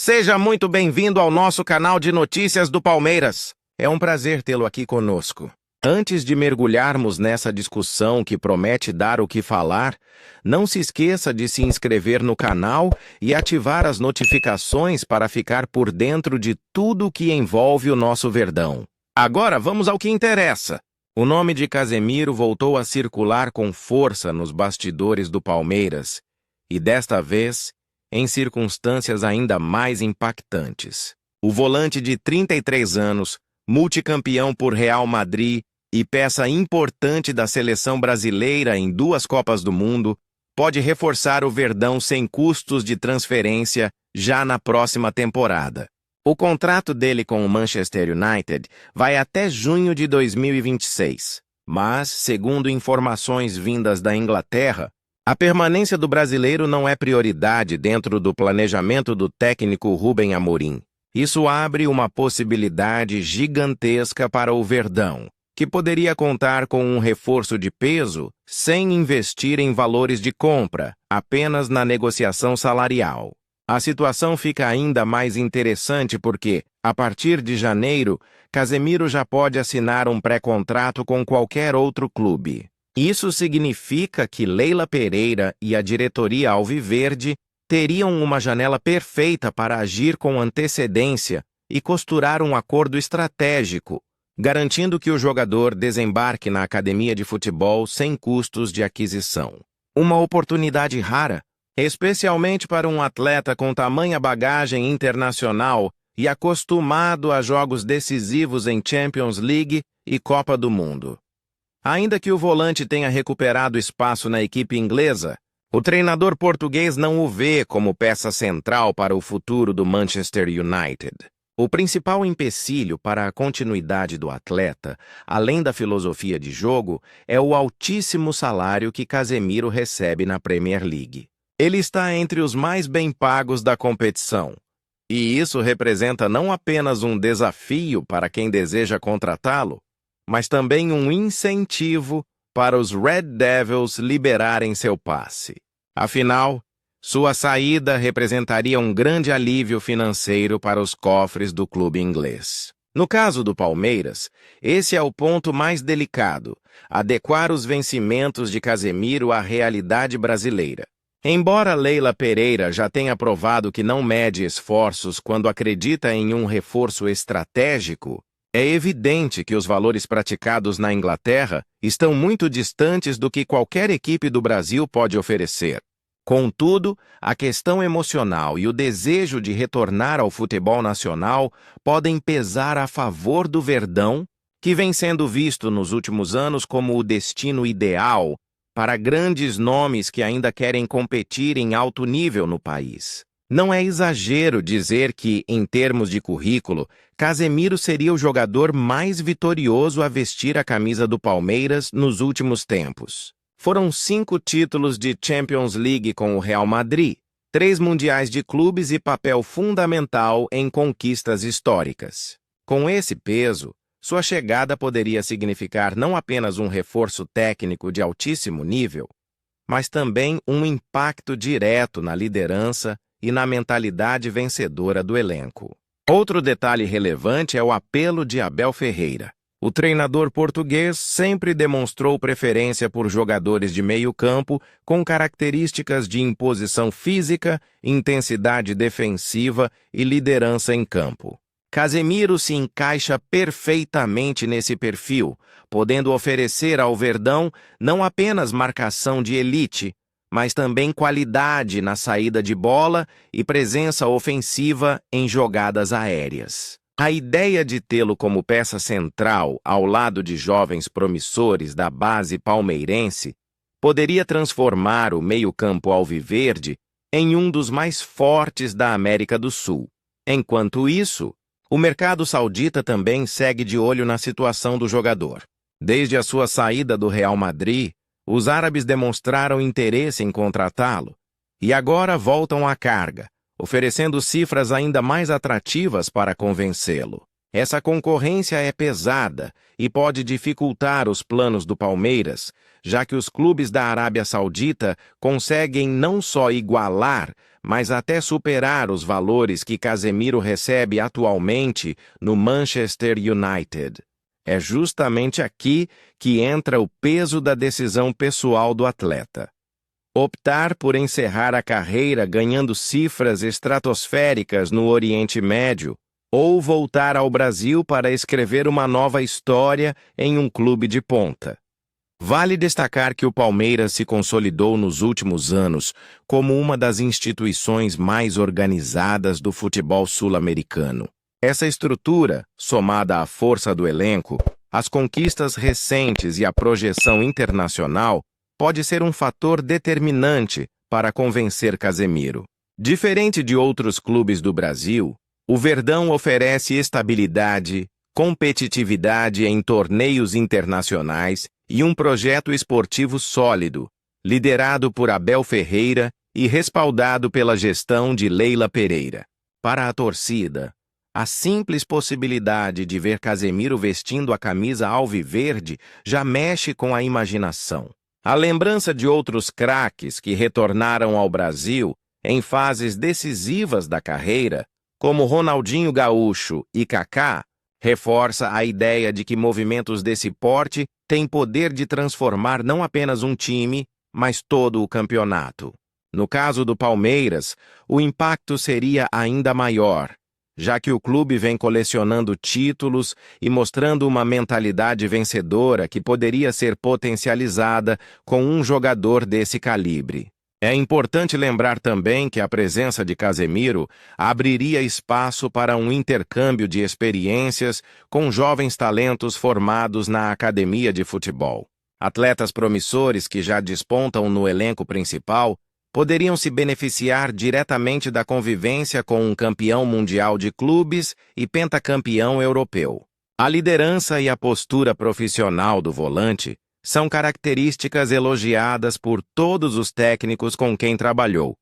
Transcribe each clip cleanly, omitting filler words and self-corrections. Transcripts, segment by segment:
Seja muito bem-vindo ao nosso canal de notícias do Palmeiras. É um prazer tê-lo aqui conosco. Antes de mergulharmos nessa discussão que promete dar o que falar, não se esqueça de se inscrever no canal e ativar as notificações para ficar por dentro de tudo que envolve o nosso Verdão. Agora vamos ao que interessa. O nome de Casemiro voltou a circular com força nos bastidores do Palmeiras, e desta vez em circunstâncias ainda mais impactantes. O volante de 33 anos, multicampeão por Real Madrid e peça importante da seleção brasileira em 2 Copas do Mundo, pode reforçar o Verdão sem custos de transferência já na próxima temporada. O contrato dele com o Manchester United vai até junho de 2026, mas, segundo informações vindas da Inglaterra, a permanência do brasileiro não é prioridade dentro do planejamento do técnico Rubem Amorim. Isso abre uma possibilidade gigantesca para o Verdão, que poderia contar com um reforço de peso sem investir em valores de compra, apenas na negociação salarial. A situação fica ainda mais interessante porque, a partir de janeiro, Casemiro já pode assinar um pré-contrato com qualquer outro clube. Isso significa que Leila Pereira e a diretoria alviverde teriam uma janela perfeita para agir com antecedência e costurar um acordo estratégico, garantindo que o jogador desembarque na academia de futebol sem custos de aquisição. Uma oportunidade rara, especialmente para um atleta com tamanha bagagem internacional e acostumado a jogos decisivos em Champions League e Copa do Mundo. Ainda que o volante tenha recuperado espaço na equipe inglesa, o treinador português não o vê como peça central para o futuro do Manchester United. O principal empecilho para a continuidade do atleta, além da filosofia de jogo, é o altíssimo salário que Casemiro recebe na Premier League. Ele está entre os mais bem pagos da competição, e isso representa não apenas um desafio para quem deseja contratá-lo, mas também um incentivo para os Red Devils liberarem seu passe. Afinal, sua saída representaria um grande alívio financeiro para os cofres do clube inglês. No caso do Palmeiras, esse é o ponto mais delicado: adequar os vencimentos de Casemiro à realidade brasileira. Embora Leila Pereira já tenha provado que não mede esforços quando acredita em um reforço estratégico, é evidente que os valores praticados na Inglaterra estão muito distantes do que qualquer equipe do Brasil pode oferecer. Contudo, a questão emocional e o desejo de retornar ao futebol nacional podem pesar a favor do Verdão, que vem sendo visto nos últimos anos como o destino ideal para grandes nomes que ainda querem competir em alto nível no país. Não é exagero dizer que, em termos de currículo, Casemiro seria o jogador mais vitorioso a vestir a camisa do Palmeiras nos últimos tempos. Foram 5 títulos de Champions League com o Real Madrid, 3 mundiais de clubes e papel fundamental em conquistas históricas. Com esse peso, sua chegada poderia significar não apenas um reforço técnico de altíssimo nível, mas também um impacto direto na liderança e na mentalidade vencedora do elenco. Outro detalhe relevante é o apelo de Abel Ferreira. O treinador português sempre demonstrou preferência por jogadores de meio-campo com características de imposição física, intensidade defensiva e liderança em campo. Casemiro se encaixa perfeitamente nesse perfil, podendo oferecer ao Verdão não apenas marcação de elite, mas também qualidade na saída de bola e presença ofensiva em jogadas aéreas. A ideia de tê-lo como peça central ao lado de jovens promissores da base palmeirense poderia transformar o meio-campo alviverde em um dos mais fortes da América do Sul. Enquanto isso, o mercado saudita também segue de olho na situação do jogador. Desde a sua saída do Real Madrid, os árabes demonstraram interesse em contratá-lo e agora voltam à carga, oferecendo cifras ainda mais atrativas para convencê-lo. Essa concorrência é pesada e pode dificultar os planos do Palmeiras, já que os clubes da Arábia Saudita conseguem não só igualar, mas até superar os valores que Casemiro recebe atualmente no Manchester United. É justamente aqui que entra o peso da decisão pessoal do atleta. Optar por encerrar a carreira ganhando cifras estratosféricas no Oriente Médio ou voltar ao Brasil para escrever uma nova história em um clube de ponta. Vale destacar que o Palmeiras se consolidou nos últimos anos como uma das instituições mais organizadas do futebol sul-americano. Essa estrutura, somada à força do elenco, às conquistas recentes e à projeção internacional, pode ser um fator determinante para convencer Casemiro. Diferente de outros clubes do Brasil, o Verdão oferece estabilidade, competitividade em torneios internacionais e um projeto esportivo sólido, liderado por Abel Ferreira e respaldado pela gestão de Leila Pereira. Para a torcida, a simples possibilidade de ver Casemiro vestindo a camisa alviverde já mexe com a imaginação. A lembrança de outros craques que retornaram ao Brasil em fases decisivas da carreira, como Ronaldinho Gaúcho e Kaká, reforça a ideia de que movimentos desse porte têm poder de transformar não apenas um time, mas todo o campeonato. No caso do Palmeiras, o impacto seria ainda maior, já que o clube vem colecionando títulos e mostrando uma mentalidade vencedora que poderia ser potencializada com um jogador desse calibre. É importante lembrar também que a presença de Casemiro abriria espaço para um intercâmbio de experiências com jovens talentos formados na academia de futebol. Atletas promissores que já despontam no elenco principal poderiam se beneficiar diretamente da convivência com um campeão mundial de clubes e pentacampeão europeu. A liderança e a postura profissional do volante são características elogiadas por todos os técnicos com quem trabalhou,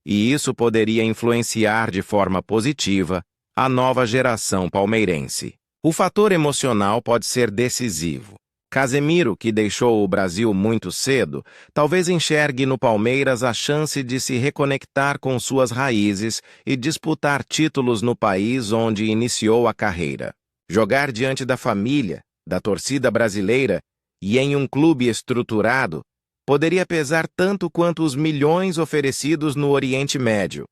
e isso poderia influenciar de forma positiva a nova geração palmeirense. O fator emocional pode ser decisivo. Casemiro, que deixou o Brasil muito cedo, talvez enxergue no Palmeiras a chance de se reconectar com suas raízes e disputar títulos no país onde iniciou a carreira. Jogar diante da família, da torcida brasileira e em um clube estruturado poderia pesar tanto quanto os milhões oferecidos no Oriente Médio.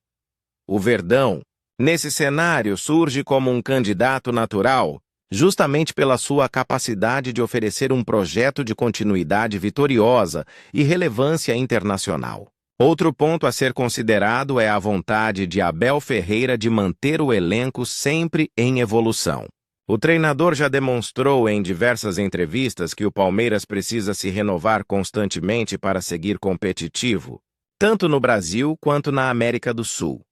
O Verdão, nesse cenário, surge como um candidato natural, justamente pela sua capacidade de oferecer um projeto de continuidade vitoriosa e relevância internacional. Outro ponto a ser considerado é a vontade de Abel Ferreira de manter o elenco sempre em evolução. O treinador já demonstrou em diversas entrevistas que o Palmeiras precisa se renovar constantemente para seguir competitivo, tanto no Brasil quanto na América do Sul.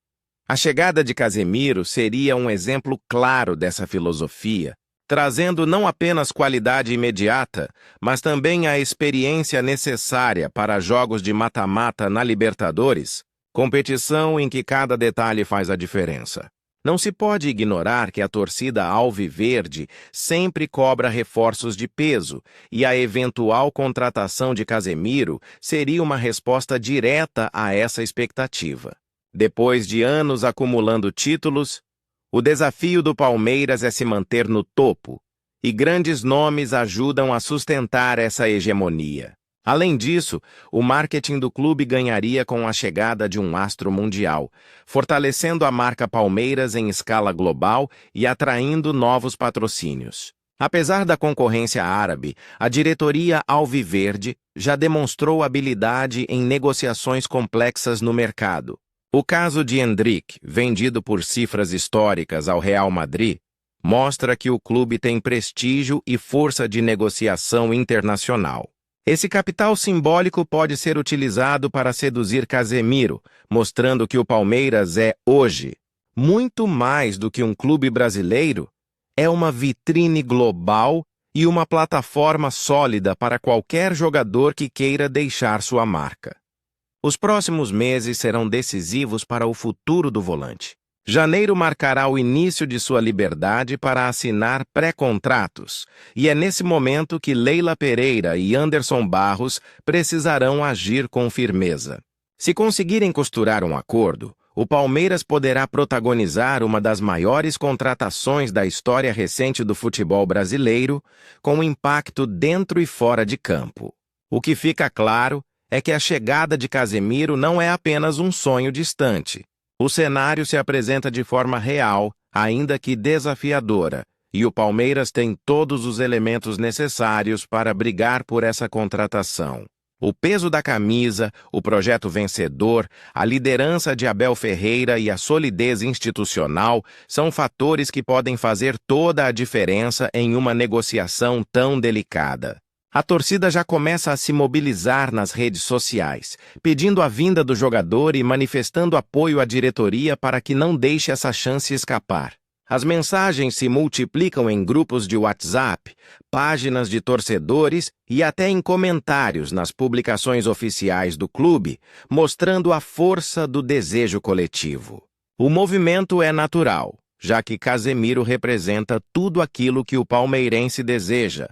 A chegada de Casemiro seria um exemplo claro dessa filosofia, trazendo não apenas qualidade imediata, mas também a experiência necessária para jogos de mata-mata na Libertadores, competição em que cada detalhe faz a diferença. Não se pode ignorar que a torcida alviverde sempre cobra reforços de peso, e a eventual contratação de Casemiro seria uma resposta direta a essa expectativa. Depois de anos acumulando títulos, o desafio do Palmeiras é se manter no topo, e grandes nomes ajudam a sustentar essa hegemonia. Além disso, o marketing do clube ganharia com a chegada de um astro mundial, fortalecendo a marca Palmeiras em escala global e atraindo novos patrocínios. Apesar da concorrência árabe, a diretoria alviverde já demonstrou habilidade em negociações complexas no mercado. O caso de Endrick, vendido por cifras históricas ao Real Madrid, mostra que o clube tem prestígio e força de negociação internacional. Esse capital simbólico pode ser utilizado para seduzir Casemiro, mostrando que o Palmeiras é, hoje, muito mais do que um clube brasileiro, é uma vitrine global e uma plataforma sólida para qualquer jogador que queira deixar sua marca. Os próximos meses serão decisivos para o futuro do volante. Janeiro marcará o início de sua liberdade para assinar pré-contratos, e é nesse momento que Leila Pereira e Anderson Barros precisarão agir com firmeza. Se conseguirem costurar um acordo, o Palmeiras poderá protagonizar uma das maiores contratações da história recente do futebol brasileiro, com impacto dentro e fora de campo. O que fica claro é que a chegada de Casemiro não é apenas um sonho distante. O cenário se apresenta de forma real, ainda que desafiadora, e o Palmeiras tem todos os elementos necessários para brigar por essa contratação. O peso da camisa, o projeto vencedor, a liderança de Abel Ferreira e a solidez institucional são fatores que podem fazer toda a diferença em uma negociação tão delicada. A torcida já começa a se mobilizar nas redes sociais, pedindo a vinda do jogador e manifestando apoio à diretoria para que não deixe essa chance escapar. As mensagens se multiplicam em grupos de WhatsApp, páginas de torcedores e até em comentários nas publicações oficiais do clube, mostrando a força do desejo coletivo. O movimento é natural, já que Casemiro representa tudo aquilo que o palmeirense deseja: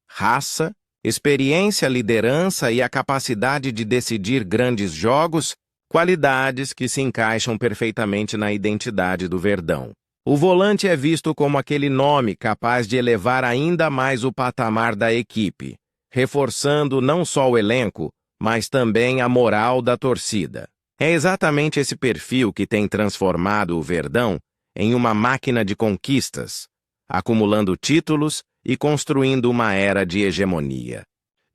raça, experiência, liderança e a capacidade de decidir grandes jogos, qualidades que se encaixam perfeitamente na identidade do Verdão. O volante é visto como aquele nome capaz de elevar ainda mais o patamar da equipe, reforçando não só o elenco, mas também a moral da torcida. É exatamente esse perfil que tem transformado o Verdão em uma máquina de conquistas, acumulando títulos e construindo uma era de hegemonia.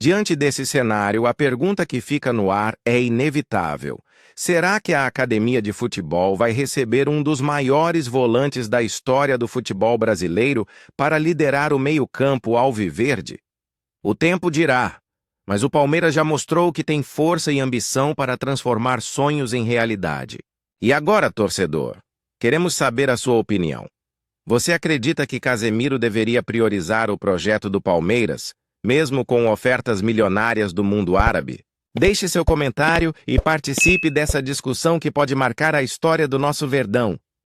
Diante desse cenário, a pergunta que fica no ar é inevitável. Será que a Academia de Futebol vai receber um dos maiores volantes da história do futebol brasileiro para liderar o meio-campo alviverde? O tempo dirá, mas o Palmeiras já mostrou que tem força e ambição para transformar sonhos em realidade. E agora, torcedor, queremos saber a sua opinião. Você acredita que Casemiro deveria priorizar o projeto do Palmeiras, mesmo com ofertas milionárias do mundo árabe? Deixe seu comentário e participe dessa discussão que pode marcar a história do nosso Verdão.